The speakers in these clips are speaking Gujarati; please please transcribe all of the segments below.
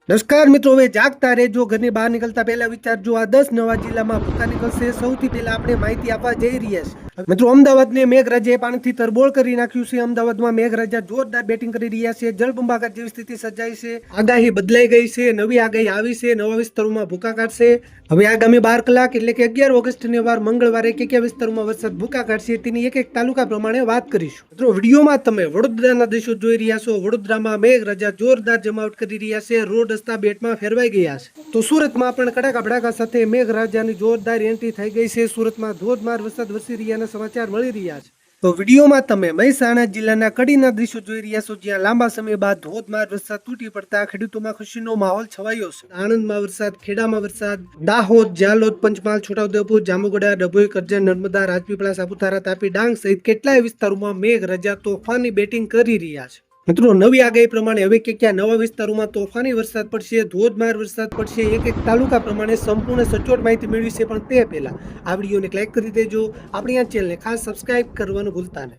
નમસ્કાર મિત્રો, હવે જાગતા રહેજો, ઘરની બહાર નીકળતા પહેલા વિચારજો આ 10 નવા જિલ્લામાં ભૂકા નીકળશે. સૌથી પહેલા આપણે માહિતી આપવા જઈ રહ્યા છીએ. મિત્રો, અમદાવાદને મેઘરાજાએ પાણીથી તરબોળ કરી નાખ્યું છે. અમદાવાદમાં મેઘરાજા જોરદાર બેટિંગ કરી રહ્યા છે. જળબંબાકાર જેવી સ્થિતિ સર્જાઈ છે. આગાહી બદલાઈ ગઈ છે, નવી આગાહી આવી છે. નવા વિસ્તારોમાં ભૂકા કાઢશે. હવે આગામી 12 કલાક એટલે કે 11 ઓગસ્ટને વાર મંગળવારે કયા વિસ્તારોમાં વરસાદ ભૂકા કાઢશે તેની એક તાલુકા પ્રમાણે વાત કરીશું. મિત્રો, વિડીયોમાં તમે વડોદરાના દ્રશ્યો જોઈ રહ્યા છો. વડોદરામાં મેઘરાજા જોરદાર જમાવટ કરી રહ્યા છે. રોડ રસ્તા બેટમાં ફેરવાઈ ગયા છે. તો સુરતમાં પણ કડાકા ભડાકા સાથે મેઘરાજાની જોરદાર એન્ટ્રી થઈ ગઈ છે. સુરતમાં ધોધમાર વરસાદ વરસી રહ્યાના સમાચાર મળી રહ્યા છે. તો વિડીયોમાં તમે મહેસાણા જિલ્લાના કડીના દ્રશ્યો જોઈ રહ્યા છો, જ્યાં લાંબા સમય બાદ ધોધમાર વરસાદ તૂટી પડતા ખેડૂતોમાં ખુશીનો માહોલ છવાયો છે. આણંદમાં વરસાદ, ખેડામાં વરસાદ, દાહોદ, જાલોદ, પંચમહાલ, છોટાઉદેપુર, જામુગડા, ડભોઈ, કરજણ, નર્મદા, રાજપીપળા, સાપુતારા, તાપી, ડાંગ સહિત કેટલાય વિસ્તારોમાં મેઘરાજા તોફાની બેટિંગ કરી રહ્યા છે. મિત્રો, નવી આગાહી પ્રમાણે હવે ક્યાં નવા વિસ્તારોમાં તોફાની વરસાદ પડશે, ધોધમાર વરસાદ પડશે. એક તાલુકા પ્રમાણે સંપૂર્ણ સચોટ માહિતી મેળવી છે. પણ તે પહેલા આ વિડીયોને લાઈક કરી દેજો. આપણી આ ચેનલને ખાસ સબસ્ક્રાઇબ કરવાનું ભૂલતા નહીં.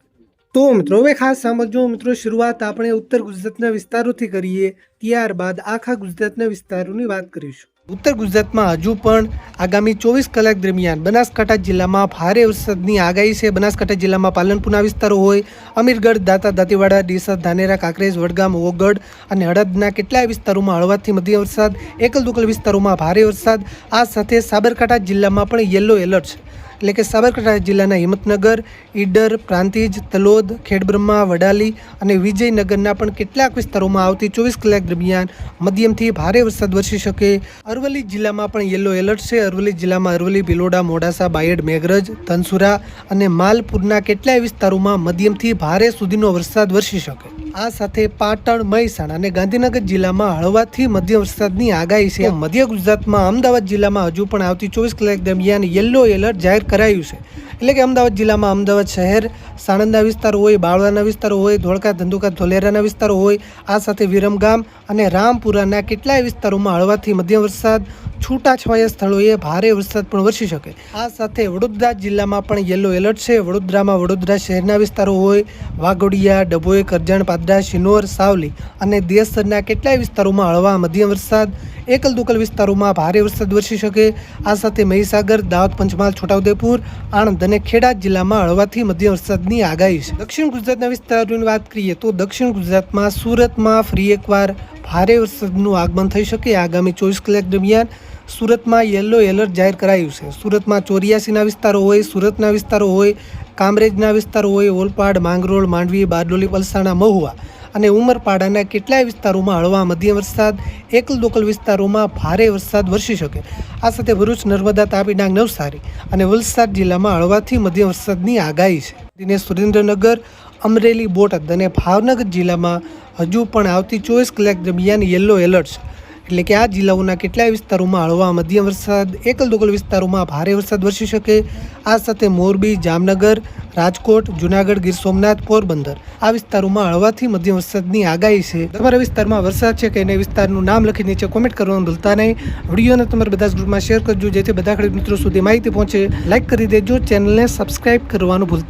તો મિત્રો, હવે ખાસ સમજો. મિત્રો, શરૂઆત આપણે ઉત્તર ગુજરાતના વિસ્તારોથી કરીએ, ત્યારબાદ આખા ગુજરાતના વિસ્તારોની વાત કરીશું. ઉત્તર ગુજરાતમાં હજુ પણ આગામી 24 કલાક દરમિયાન બનાસકાંઠા જિલ્લામાં ભારે વરસાદની આગાહી છે. બનાસકાંઠા જિલ્લામાં પાલનપુરના વિસ્તારો હોય, અમીરગઢ, દાતા, દાંતીવાડા, ડીસા, ધાનેરા, કાંકરેજ, વડગામ, ઓગઢ અને હળદના કેટલાય વિસ્તારોમાં હળવાથી મધ્યમ વરસાદ, એકલ દુકલ વિસ્તારોમાં ભારે વરસાદ. આ સાથે સાબરકાંઠા જિલ્લામાં પણ યલો એલર્ટ છે. એટલે કે સાબરકાંઠા જિલ્લાના હિંમતનગર, ઈડર, પ્રાંતિજ, તલોદ, ખેડબ્રહ્મા, વડાલી અને વિજયનગરના પણ કેટલાક વિસ્તારોમાં આવતી 24 કલાક દરમિયાન મધ્યમથી ભારે વરસાદ વરસી શકે. અરવલ્લી જિલ્લામાં પણ યલો એલર્ટ છે. અરવલ્લી જિલ્લામાં અરવલ્લી, ભિલોડા, મોડાસા, બાયડ, મેઘરજ, ધનસુરા અને માલપુરના કેટલાય વિસ્તારોમાં મધ્યમથી ભારે સુધીનો વરસાદ વરસી શકે. આ સાથે પાટણ, મહેસાણા અને ગાંધીનગર જિલ્લામાં હળવાથી મધ્યમ વરસાદની આગાહી છે. મધ્ય ગુજરાતમાં અમદાવાદ જિલ્લામાં હજુ પણ આવતી 24 કલાક દરમિયાન યલો એલર્ટ જાહેર કરાયું છે. એટલે કે અમદાવાદ જિલ્લામાં અમદાવાદ શહેર, સાણંદના વિસ્તારો હોય, બાવળાના વિસ્તારો હોય, ધોળકા, ધંધુકા, ધોલેરાના વિસ્તારો હોય, આ સાથે વિરમગામ અને રામપુરાના કેટલાય વિસ્તારોમાં હળવાથી મધ્યમ વરસાદ, છૂટાછવાયા સ્થળોએ ભારે વરસાદ પણ વરસી શકે. આ સાથે વડોદરા જિલ્લામાં પણ યલો એલર્ટ છે. વડોદરામાં વડોદરા શહેરના વિસ્તારો હોય, વાઘોડિયા, ડભોઈ, કરજણ, પાદરા, શિનોર, સાવલી અને દેશના કેટલાય વિસ્તારોમાં હળવા મધ્યમ વરસાદ, એકલ દુકલ વિસ્તારોમાં ભારે વરસાદ વરસી શકે. આ સાથે મહીસાગર, દાહોદ, પંચમહાલ, છોટાઉદેપુર, આણંદ અને ખેડા જિલ્લામાં હળવાથી મધ્યમ વરસાદની આગાહી છે. દક્ષિણ ગુજરાતના વિસ્તારોની વાત કરીએ તો દક્ષિણ ગુજરાતમાં સુરતમાં ફરી એકવાર ભારે વરસાદનું આગમન થઈ શકે. આગામી 24 કલાક દરમિયાન સુરતમાં યલો એલર્ટ જાહેર કરાયું છે. સુરતમાં 84ના વિસ્તારો હોય, સુરતના વિસ્તારો હોય, કામરેજના વિસ્તારો હોય, ઓલપાડ, માંગરોળ, માંડવી, બારડોલી, પલસાણા, મહુવા અને ઉમરપાડાના કેટલાય વિસ્તારોમાં હળવા મધ્યમ વરસાદ, એકલ દોકલ વિસ્તારોમાં ભારે વરસાદ વરસી શકે. આ સાથે ભરૂચ, નર્મદા, તાપી, ડાંગ, નવસારી અને વલસાડ જિલ્લામાં હળવાથી મધ્યમ વરસાદની આગાહી છે. સુરેન્દ્રનગર, અમરેલી, બોટાદ અને ભાવનગર જિલ્લામાં હજુ પણ આવતી 24 કલાક દરમિયાન યલો એલર્ટ છે. એટલે કે આ જિલ્લાઓના કેટલાય વિસ્તારોમાં હળવા મધ્યમ વરસાદ, એકલ દોકલ વિસ્તારોમાં ભારે વરસાદ વરસી શકે. આ સાથે મોરબી, જામનગર, રાજકોટ, જુનાગઢ, ગીર સોમનાથ, પોરબંદર આ વિસ્તારોમાં હળવાથી મધ્યમ વરસાદની આગાહી છે. તમારા વિસ્તારમાં વરસાદ છે કે નહીં, વિસ્તારનું નામ લખી નીચે કોમેન્ટ કરવાનું ભૂલતા નહીં. વિડીયોને તમારા બધા ગ્રુપમાં શેર કરજો, જેથી બધા ખેડૂત મિત્રો સુધી માહિતી પહોંચે. લાઈક કરી દેજો, ચેનલને સબસ્ક્રાઇબ કરવાનું ભૂલતા